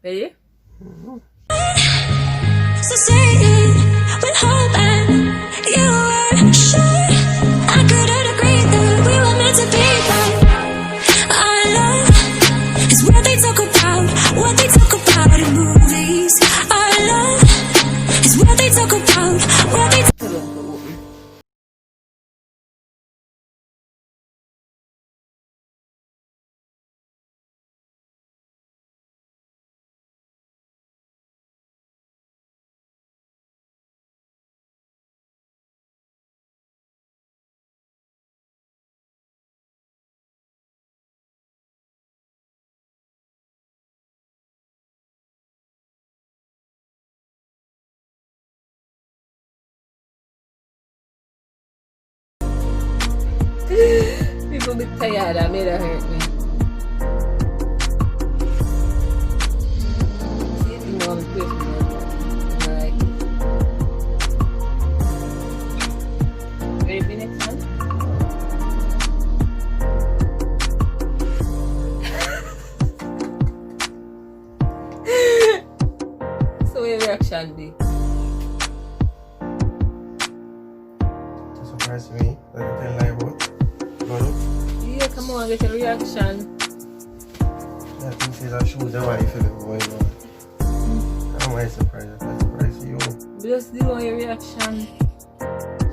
Ready? So say it with hope and you were sure I couldn't agree that we were meant to be. But our love is what they talk about in movies. Our love is what they talk about, what they People be tired. I made her hurt me. See if you want to quit me. Alright. Ready for next one? So your reaction be? To surprise me, let me tell you about. Yeah, come on, get a reaction. I think she's a shoes and why you feel going on. How am I surprised? I'm surprised you. Just do want your reaction. So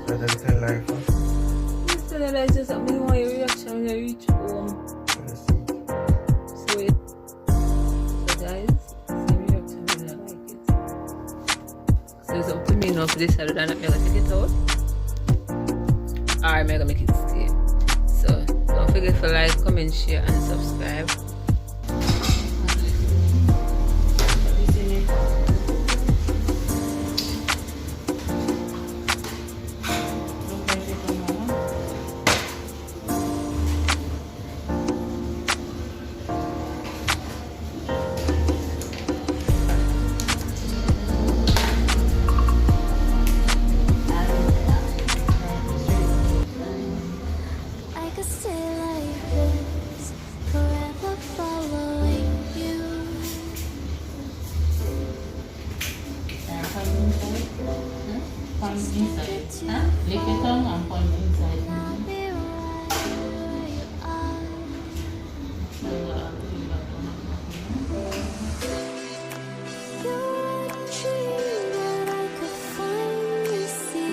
let me tell life. Just tell her that just me want your reaction when you reach home. Let's see. So guys, see reaction when I like it. So it's up to me now for this other than I'm gonna take it out. Or I'm gonna make it stay. So don't forget to like, comment, share and subscribe. I could stay like this, forever following you. Point inside. Huh? Lick your tongue and point inside. I'll be right where you are. You're a dream that I could finally see.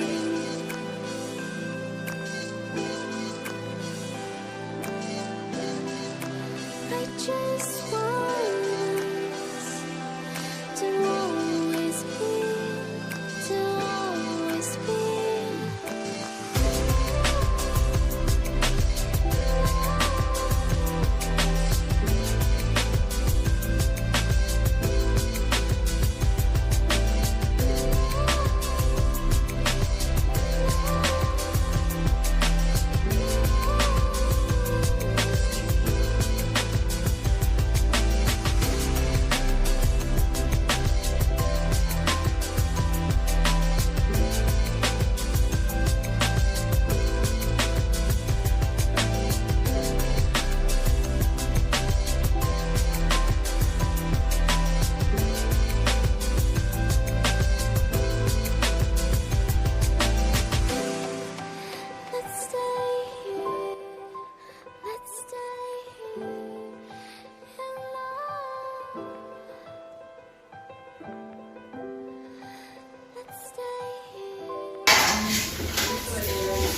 I just want us to always be, to always be. Let's stay here. Let's stay here in love. Let's stay here. Let's stay in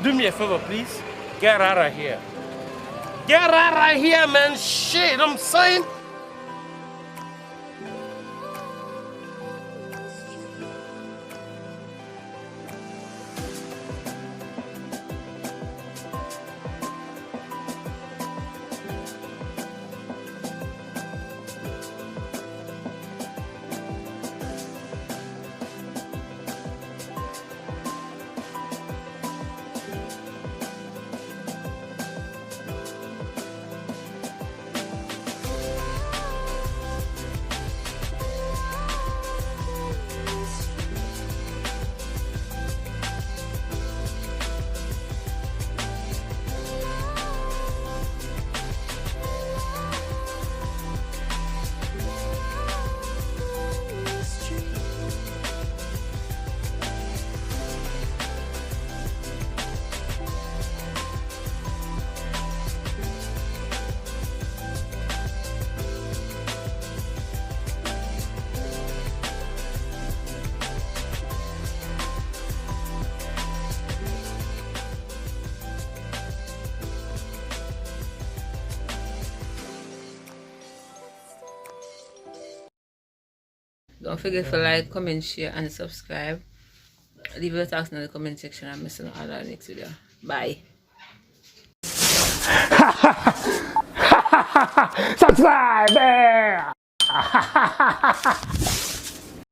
Do me a favor, please. Get out of here. Get out of here, man. Shit, I'm saying. Don't forget to like, comment, share, and subscribe. Leave your thoughts in the comment section and miss out on the next video. Bye. Subscribe!